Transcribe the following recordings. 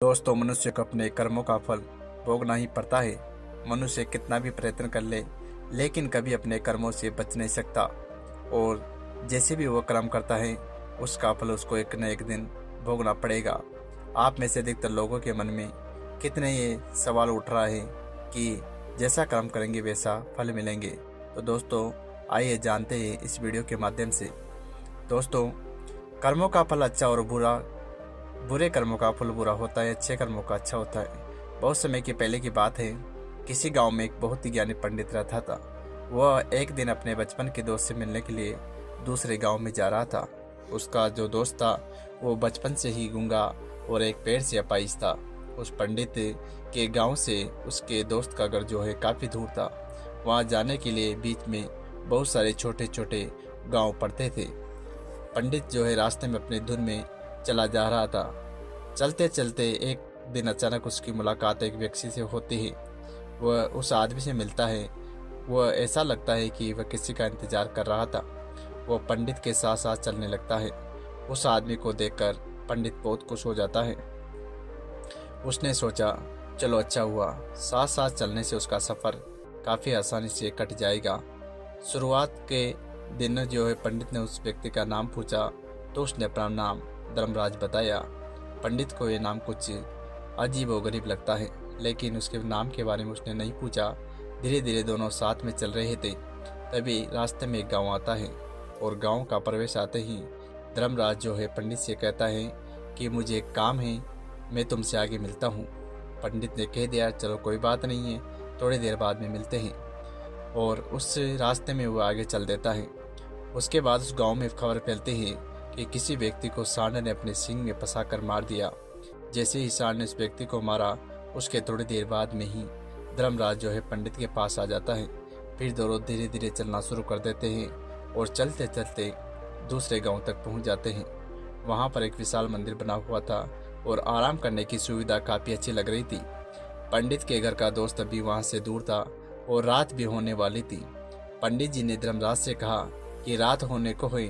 दोस्तों, मनुष्य को अपने कर्मों का फल भोगना ही पड़ता है। मनुष्य कितना भी प्रयत्न कर ले, लेकिन कभी अपने कर्मों से बच नहीं सकता। और जैसे भी वो कर्म करता है, उसका फल उसको एक न एक दिन भोगना पड़ेगा। आप में से अधिकतर लोगों के मन में कितने ये सवाल उठ रहा है कि जैसा कर्म करेंगे वैसा फल मिलेंगे। तो दोस्तों, आइए जानते हैं इस वीडियो के माध्यम से। दोस्तों, कर्मों का फल अच्छा और बुरा, बुरे कर्मों का फल बुरा होता है, अच्छे कर्मों का अच्छा होता है। बहुत समय के पहले की बात है, किसी गांव में एक बहुत ही ज्ञानी पंडित रहता था। वह एक दिन अपने बचपन के दोस्त से मिलने के लिए दूसरे गांव में जा रहा था। उसका जो दोस्त था वो बचपन से ही गूंगा और एक पैर से अपाहिज था। उस पंडित के गांव से उसके दोस्त का घर जो है काफ़ी दूर था। वहां जाने के लिए बीच में बहुत सारे छोटे छोटे गांव पड़ते थे। पंडित जो है रास्ते में अपने धुन में चला जा रहा था। चलते चलते एक दिन अचानक उसकी मुलाकात एक व्यक्ति से होती है। वह उस आदमी से मिलता है। वह ऐसा लगता है कि वह किसी का इंतजार कर रहा था। वह पंडित के साथ साथ चलने लगता है। उस आदमी को देखकर पंडित बहुत खुश हो जाता है। उसने सोचा, चलो अच्छा हुआ, साथ साथ चलने से उसका सफ़र काफ़ी आसानी से कट जाएगा। शुरुआत के दिन जो है पंडित ने उस व्यक्ति का नाम पूछा तो उसने अपना नाम धर्मराज बताया। पंडित को ये नाम कुछ अजीब और गरीब लगता है, लेकिन उसके नाम के बारे में उसने नहीं पूछा। धीरे धीरे दोनों साथ में चल रहे थे। तभी रास्ते में एक गांव आता है और गांव का प्रवेश आते ही धर्मराज जो है पंडित से कहता है कि मुझे एक काम है, मैं तुमसे आगे मिलता हूँ। पंडित ने कह दिया, चलो कोई बात नहीं है, थोड़ी देर बाद में मिलते हैं। और उस रास्ते में वो आगे चल देता है। उसके बाद उस गांव में खबर फैलती है कि किसी व्यक्ति को सांड ने अपने सींग में फंसाकर मार दिया। जैसे ही सांड ने उस व्यक्ति को मारा, उसके थोड़ी देर बाद में ही धर्मराज जो है पंडित के पास आ जाता है। फिर दोनों धीरे धीरे चलना शुरू कर देते हैं और चलते चलते दूसरे गांव तक पहुंच जाते हैं। वहां पर एक विशाल मंदिर बना हुआ था और आराम करने की सुविधा काफ़ी अच्छी लग रही थी। पंडित के घर का दोस्त अभी वहां से दूर था और रात भी होने वाली थी। पंडित जी ने धर्मराज से कहा कि रात होने को हुई,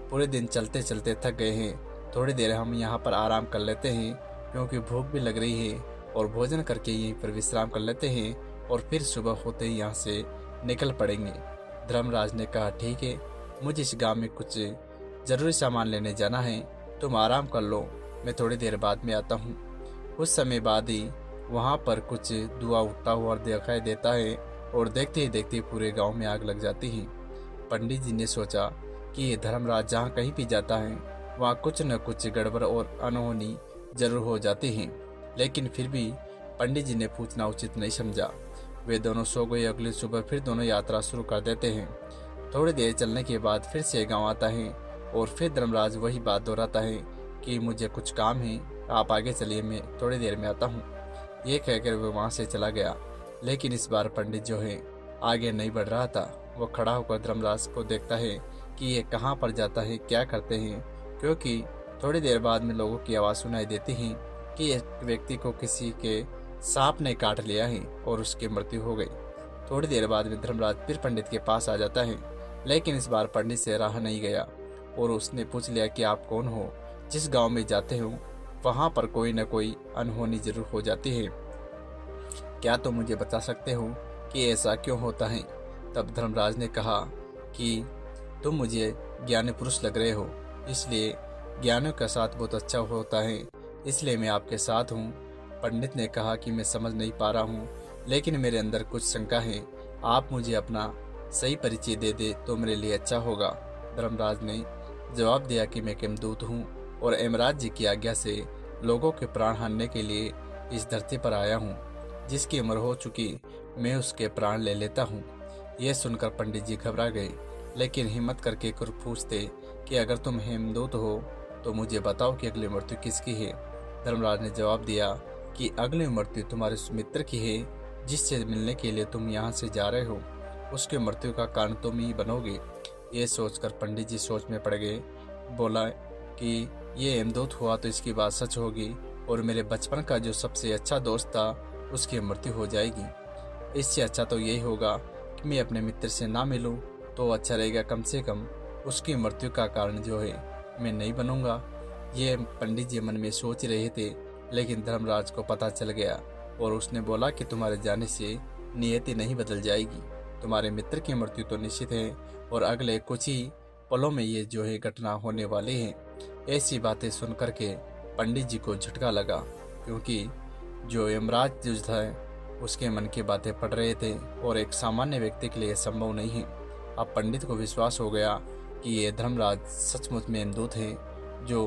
पूरे दिन चलते चलते थक गए हैं, थोड़ी देर हम यहाँ पर आराम कर लेते हैं क्योंकि भूख भी लग रही है, और भोजन करके यहीं पर विश्राम कर लेते हैं और फिर सुबह होते ही यहाँ से निकल पड़ेंगे। धर्मराज ने कहा, ठीक है, मुझे इस गांव में कुछ ज़रूरी सामान लेने जाना है, तुम आराम कर लो, मैं थोड़ी देर बाद में आता हूँ। कुछ समय बाद ही वहाँ पर कुछ धुआं उठता हुआ दिखाई देता है और देखते ही देखते पूरे गांव में आग लग जाती है। पंडित जी ने सोचा कि ये धर्मराज जहाँ कहीं भी जाता है वहाँ कुछ न कुछ गड़बड़ और अनहोनी जरूर हो जाती है, लेकिन फिर भी पंडित जी ने पूछना उचित नहीं समझा। वे दोनों सो गए। अगली सुबह फिर दोनों यात्रा शुरू कर देते हैं। थोड़ी देर चलने के बाद फिर से गाँव आता है और फिर धर्मराज वही बात दोहराता है कि मुझे कुछ काम है, आप आगे चलिए, मैं थोड़ी देर में आता हूँ। ये कहकर वह वहाँ से चला गया, लेकिन इस बार पंडित जो है आगे नहीं बढ़ रहा था। वो खड़ा होकर धर्मराज को देखता है कि ये कहाँ पर जाता है, क्या करते हैं, क्योंकि थोड़ी देर बाद में लोगों की आवाज़ सुनाई देती है कि एक व्यक्ति को किसी के सांप ने काट लिया है और उसकी मृत्यु हो गई। थोड़ी देर बाद में धर्मराज फिर पंडित के पास आ जाता है, लेकिन इस बार पंडित से रहा नहीं गया और उसने पूछ लिया कि आप कौन हो, जिस गाँव में जाते हो वहाँ पर कोई न कोई अनहोनी जरूर हो जाती है, क्या तुम मुझे बता सकते हो कि ऐसा क्यों होता है? तब धर्मराज ने कहा कि तुम मुझे ज्ञानी पुरुष लग रहे हो, इसलिए ज्ञानियों का साथ बहुत अच्छा होता है, इसलिए मैं आपके साथ हूँ। पंडित ने कहा कि मैं समझ नहीं पा रहा हूँ, लेकिन मेरे अंदर कुछ शंका है, आप मुझे अपना सही परिचय दे दे तो मेरे लिए अच्छा होगा। धर्मराज ने जवाब दिया कि मैं केमदूत हूँ और यमराज जी की आज्ञा से लोगों के प्राण हारने के लिए इस धरती पर आया हूँ। जिसकी उम्र हो चुकी मैं उसके प्राण ले लेता हूँ। यह सुनकर पंडित जी घबरा गए, लेकिन हिम्मत करके कुछ पूछते कि अगर तुम हेमदूत हो तो मुझे बताओ कि अगली मृत्यु किसकी है। धर्मराज ने जवाब दिया कि अगली मृत्यु तुम्हारे उस मित्र की है जिससे मिलने के लिए तुम यहाँ से जा रहे हो, उसकी मृत्यु का कारण तुम ही बनोगे। ये सोचकर पंडित जी सोच में पड़ गए। बोला कि ये हेमदूत हुआ तो इसकी बात सच होगी और मेरे बचपन का जो सबसे अच्छा दोस्त था उसकी मृत्यु हो जाएगी। इससे अच्छा तो यही होगा कि मैं अपने मित्र से ना मिलूं तो अच्छा रहेगा, कम से कम उसकी मृत्यु का कारण जो है मैं नहीं बनूंगा। ये पंडित जी मन में सोच रहे थे लेकिन धर्मराज को पता चल गया और उसने बोला कि तुम्हारे जाने से नियति नहीं बदल जाएगी, तुम्हारे मित्र की मृत्यु तो निश्चित है और अगले कुछ ही पलों में ये जो है घटना होने वाली है। ऐसी बातें सुन करके पंडित जी को झटका लगा, क्योंकि जो यमराज जो था उसके मन की बातें पढ़ रहे थे और एक सामान्य व्यक्ति के लिए संभव नहीं है। अब पंडित को विश्वास हो गया कि ये धर्मराज सचमुच में यमदूत है जो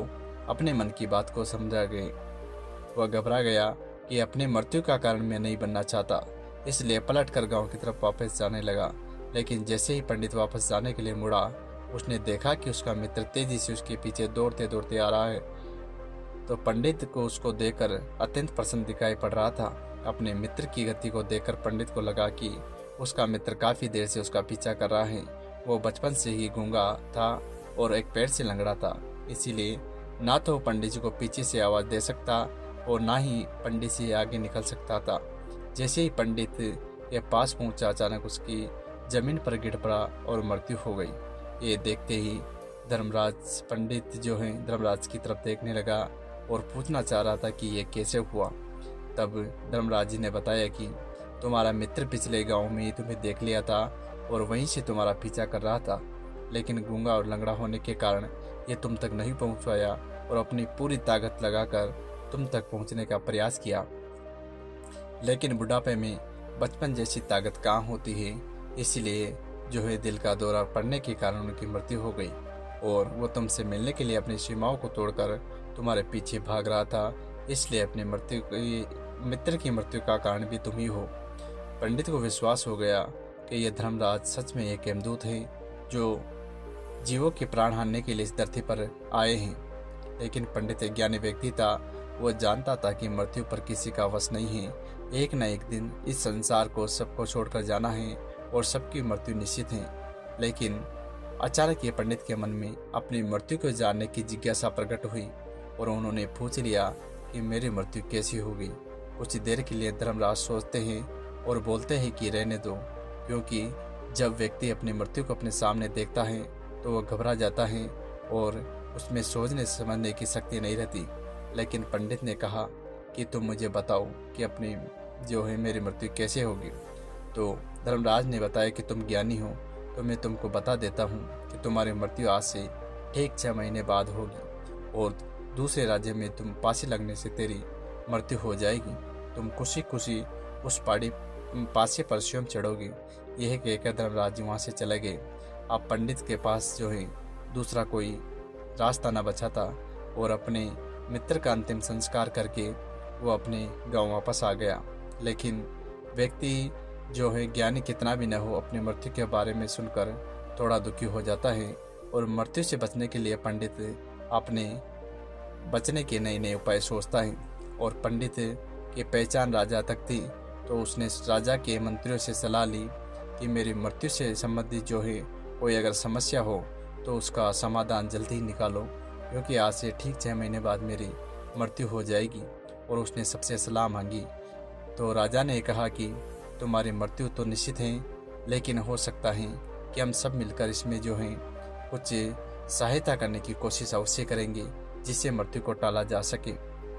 अपने मन की बात को समझा गए। वह घबरा गया कि अपनी मृत्यु का कारण मैं नहीं बनना चाहता, इसलिए पलटकर गांव की तरफ वापस जाने लगा। लेकिन जैसे ही पंडित वापस जाने के लिए मुड़ा, उसने देखा कि उसका मित्र तेजी से उसके पीछे दौड़ते दौड़ते आ रहा है। तो पंडित को उसको देखकर अत्यंत प्रसन्न दिखाई पड़ रहा था। अपने मित्र की गति को देखकर पंडित को लगा कि उसका मित्र काफी देर से उसका पीछा कर रहा है। वो बचपन से ही गूंगा था और एक पैर से लंगड़ा था, इसीलिए ना तो पंडित जी को पीछे से आवाज दे सकता और ना ही पंडित से आगे निकल सकता था। जैसे ही पंडित के पास पहुंचा, अचानक उसकी जमीन पर गिर पड़ा और मृत्यु हो गई। ये देखते ही धर्मराज पंडित जो है धर्मराज की तरफ देखने लगा और पूछना चाह रहा था कि ये कैसे हुआ। तब धर्मराज जी ने बताया कि तुम्हारा मित्र पिछले गांव में ही तुम्हें देख लिया था और वहीं से तुम्हारा पीछा कर रहा था, लेकिन गूंगा और लंगड़ा होने के कारण ये तुम तक नहीं पहुंच पाया और अपनी पूरी ताकत लगाकर तुम तक पहुंचने का प्रयास किया, लेकिन बुढ़ापे में बचपन जैसी ताकत कहाँ होती है, इसलिए जो है दिल का दौरा पड़ने के कारण उनकी मृत्यु हो गई और वो तुमसे मिलने के लिए अपनी सीमाओं को तोड़कर तुम्हारे पीछे भाग रहा था, इसलिए अपने मित्र की मृत्यु का कारण भी तुम ही हो। पंडित को विश्वास हो गया कि यह धर्मराज सच में एक यमदूत है जो जीवों के प्राण हारने के लिए इस धरती पर आए हैं। लेकिन पंडित एक ज्ञानी व्यक्ति था, वह जानता था कि मृत्यु पर किसी का वश नहीं है। एक न एक दिन इस संसार को सबको छोड़कर जाना है और सबकी मृत्यु निश्चित है। लेकिन अचानक ये पंडित के मन में अपनी मृत्यु को जानने की जिज्ञासा प्रकट हुई और उन्होंने पूछ लिया कि मेरी मृत्यु कैसी होगी। कुछ देर के लिए धर्मराज सोचते हैं और बोलते हैं कि रहने दो, क्योंकि जब व्यक्ति अपनी मृत्यु को अपने सामने देखता है तो वह घबरा जाता है और उसमें सोचने समझने की शक्ति नहीं रहती। लेकिन पंडित ने कहा कि तुम मुझे बताओ कि अपनी जो है मेरी मृत्यु कैसे होगी। तो धर्मराज ने बताया कि तुम ज्ञानी हो तो मैं तुमको बता देता हूँ कि तुम्हारी मृत्यु आज से ठीक 6 महीने बाद होगी और दूसरे राज्य में तुम फांसी लगने से तेरी मृत्यु हो जाएगी। तुम खुशी खुशी उस फांसी पर स्वयं चढ़ोगे। यह कहकर धर्मराज वहाँ से चले गए। अब पंडित के पास जो है दूसरा कोई रास्ता न बचा था और अपने मित्र का अंतिम संस्कार करके वो अपने गांव वापस आ गया। लेकिन व्यक्ति जो है ज्ञानी कितना भी न हो, अपनी मृत्यु के बारे में सुनकर थोड़ा दुखी हो जाता है और मृत्यु से बचने के लिए पंडित अपने बचने के नए नए उपाय सोचता है। और पंडित की पहचान राजा तक थी, तो उसने राजा के मंत्रियों से सलाह ली कि मेरी मृत्यु से संबंधित जो है कोई अगर समस्या हो तो उसका समाधान जल्दी ही निकालो, क्योंकि आज से ठीक 6 महीने बाद मेरी मृत्यु हो जाएगी। और उसने सबसे सलाह मांगी। तो राजा ने कहा कि तुम्हारी मृत्यु तो निश्चित है, लेकिन हो सकता है कि हम सब मिलकर इसमें जो है कुछ सहायता करने की कोशिश अवश्य करेंगे जिससे मृत्यु को टाला जा सके।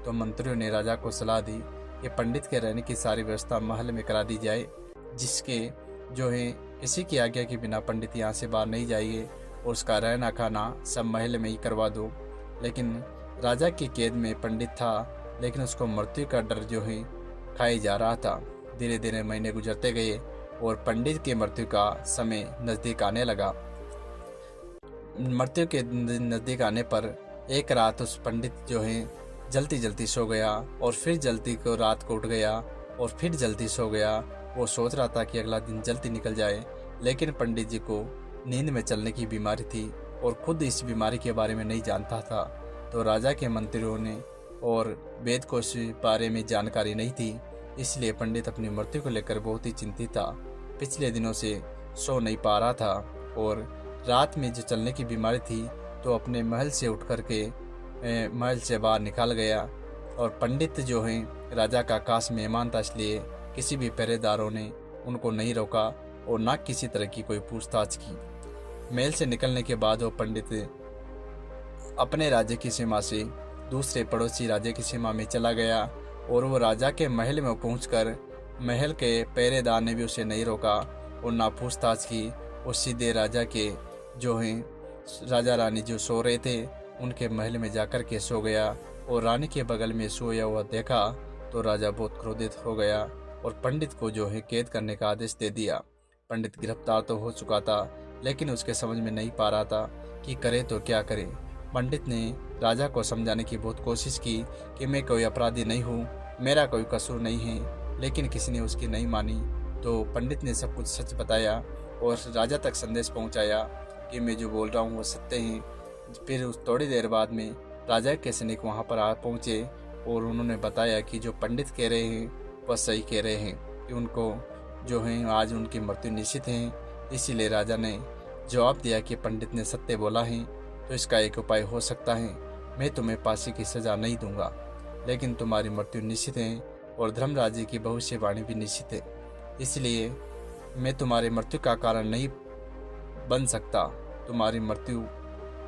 तो मंत्रियों ने राजा को सलाह दी कि पंडित के रहने की सारी व्यवस्था महल में करा दी जाए, जिसके जो है किसी की आज्ञा के बिना पंडित यहाँ से बाहर नहीं जाइए और उसका रहना खाना सब महल में ही करवा दो। लेकिन राजा की कैद में पंडित था, लेकिन उसको मृत्यु का डर जो है खाए जा रहा था। धीरे धीरे महीने गुजरते गए और पंडित की मृत्यु का समय नजदीक आने लगा। मृत्यु के नजदीक आने पर एक रात उस पंडित जो है जल्दी जल्दी सो गया और फिर जल्दी को रात को उठ गया और फिर जल्दी सो गया। वो सोच रहा था कि अगला दिन जल्दी निकल जाए, लेकिन पंडित जी को नींद में चलने की बीमारी थी और खुद इस बीमारी के बारे में नहीं जानता था। तो राजा के मंत्रियों ने और वेद को इस बारे में जानकारी नहीं थी, इसलिए पंडित अपनी मृत्यु को लेकर बहुत ही चिंतित था। पिछले दिनों से सो नहीं पा रहा था और रात में जो चलने की बीमारी थी तो अपने महल से उठ करके महल से बाहर निकल गया। और पंडित जो है राजा का खास मेहमान था, इसलिए किसी भी पहरेदारों ने उनको नहीं रोका और ना किसी तरह की कोई पूछताछ की। महल से निकलने के बाद वो पंडित अपने राज्य की सीमा से दूसरे पड़ोसी राजा की सीमा में चला गया और वो राजा के महल में पहुंचकर महल के पहरेदार ने भी उसे नहीं रोका और ना पूछताछ की। वो सीधे राजा के जो हैं राजा रानी जो सो रहे थे उनके महल में जाकर के सो गया और रानी के बगल में सोया हुआ देखा तो राजा बहुत क्रोधित हो गया और पंडित को जो है कैद करने का आदेश दे दिया। पंडित गिरफ्तार तो हो चुका था लेकिन उसके समझ में नहीं पा रहा था कि करे तो क्या करे। पंडित ने राजा को समझाने की बहुत कोशिश की कि मैं कोई अपराधी नहीं हूँ, मेरा कोई कसूर नहीं है, लेकिन किसी ने उसकी नहीं मानी। तो पंडित ने सब कुछ सच बताया और राजा तक संदेश पहुँचाया कि मैं जो बोल रहा हूँ वो सत्य है। फिर उस थोड़ी देर बाद में राजा के सैनिक वहाँ पर आ पहुँचे और उन्होंने बताया कि जो पंडित कह रहे हैं वह सही कह रहे हैं कि उनको जो है आज उनकी मृत्यु निश्चित है। इसीलिए राजा ने जवाब दिया कि पंडित ने सत्य बोला है तो इसका एक उपाय हो सकता है, मैं तुम्हें फांसी की सज़ा नहीं दूंगा लेकिन तुम्हारी मृत्यु निश्चित है और धर्मराज जी की भविष्यवाणी भी निश्चित है, इसलिए मैं तुम्हारी मृत्यु का कारण नहीं बन सकता, तुम्हारी मृत्यु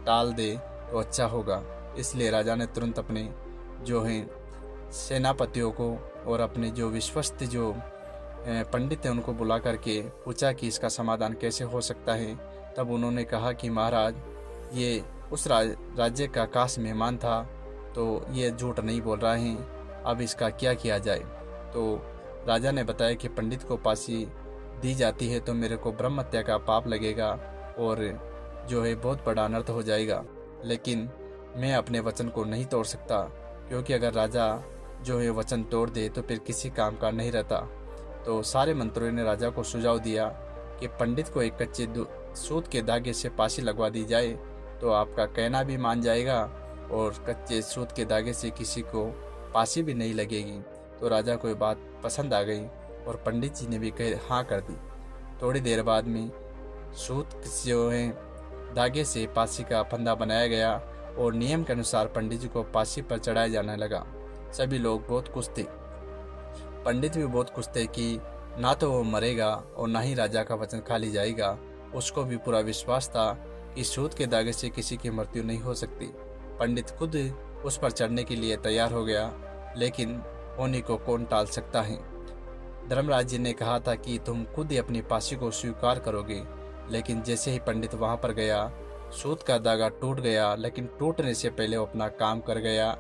टाल दे तो अच्छा होगा। इसलिए राजा ने तुरंत अपने जो हैं सेनापतियों को और अपने जो विश्वस्त जो पंडित हैं उनको बुला करके पूछा कि इसका समाधान कैसे हो सकता है। तब उन्होंने कहा कि महाराज ये उस राज्य का खास मेहमान था तो ये झूठ नहीं बोल रहा है, अब इसका क्या किया जाए। तो राजा ने बताया कि पंडित को फांसी दी जाती है तो मेरे को ब्रह्म हत्या का पाप लगेगा और जो है बहुत बड़ा अनर्थ हो जाएगा, लेकिन मैं अपने वचन को नहीं तोड़ सकता क्योंकि अगर राजा जो है वचन तोड़ दे तो फिर किसी काम का नहीं रहता। तो सारे मंत्रियों ने राजा को सुझाव दिया कि पंडित को एक कच्चे सूत के धागे से फांसी लगवा दी जाए तो आपका कहना भी मान जाएगा और कच्चे सूत के धागे से किसी को फांसी भी नहीं लगेगी। तो राजा को ये बात पसंद आ गई और पंडित जी ने भी हाँ कर दी। थोड़ी देर बाद में सूत जो है धागे से फांसी का फंदा बनाया गया और नियम के अनुसार पंडित जी को फांसी पर चढ़ाया जाने लगा। सभी लोग बहुत खुश थे, पंडित भी बहुत खुश थे कि ना तो वो मरेगा और ना ही राजा का वचन खाली जाएगा। उसको भी पूरा विश्वास था कि सूत के धागे से किसी की मृत्यु नहीं हो सकती। पंडित खुद उस पर चढ़ने के लिए तैयार हो गया, लेकिन होने को कौन टाल सकता है। धर्मराज जी ने कहा था कि तुम खुद ही अपनी फांसी को स्वीकार करोगे, लेकिन जैसे ही पंडित वहां पर गया सूत का धागा टूट गया, लेकिन टूटने से पहले वो अपना काम कर गया।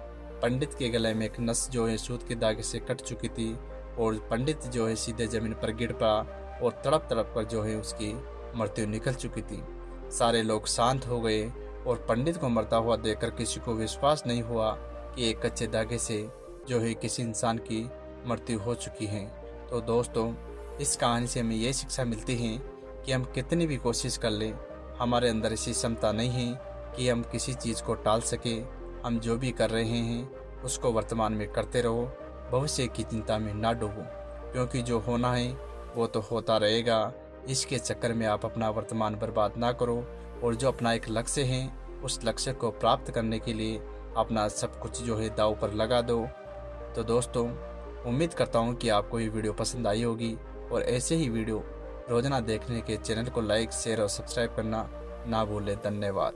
पंडित के गले में एक नस जो है सूत के धागे से कट चुकी थी और पंडित जो है सीधे जमीन पर गिर पड़ा और तड़प तड़प कर जो है उसकी मृत्यु निकल चुकी थी। सारे लोग शांत हो गए और पंडित को मरता हुआ देखकर किसी को विश्वास नहीं हुआ कि एक कच्चे धागे से जो है किसी इंसान की मृत्यु हो चुकी है। तो दोस्तों, इस कहानी से हमें ये शिक्षा मिलती है कि हम कितनी भी कोशिश कर लें, हमारे अंदर ऐसी क्षमता नहीं है कि हम किसी चीज़ को टाल सके। हम जो भी कर रहे हैं उसको वर्तमान में करते रहो, भविष्य की चिंता में ना डूबो, क्योंकि जो होना है वो तो होता रहेगा। इसके चक्कर में आप अपना वर्तमान बर्बाद ना करो और जो अपना एक लक्ष्य है उस लक्ष्य को प्राप्त करने के लिए अपना सब कुछ जो है दांव पर लगा दो। तो दोस्तों, उम्मीद करता हूँ कि आपको ये वीडियो पसंद आई होगी और ऐसे ही वीडियो रोजाना देखने के चैनल को लाइक, शेयर और सब्सक्राइब करना ना भूलें। धन्यवाद।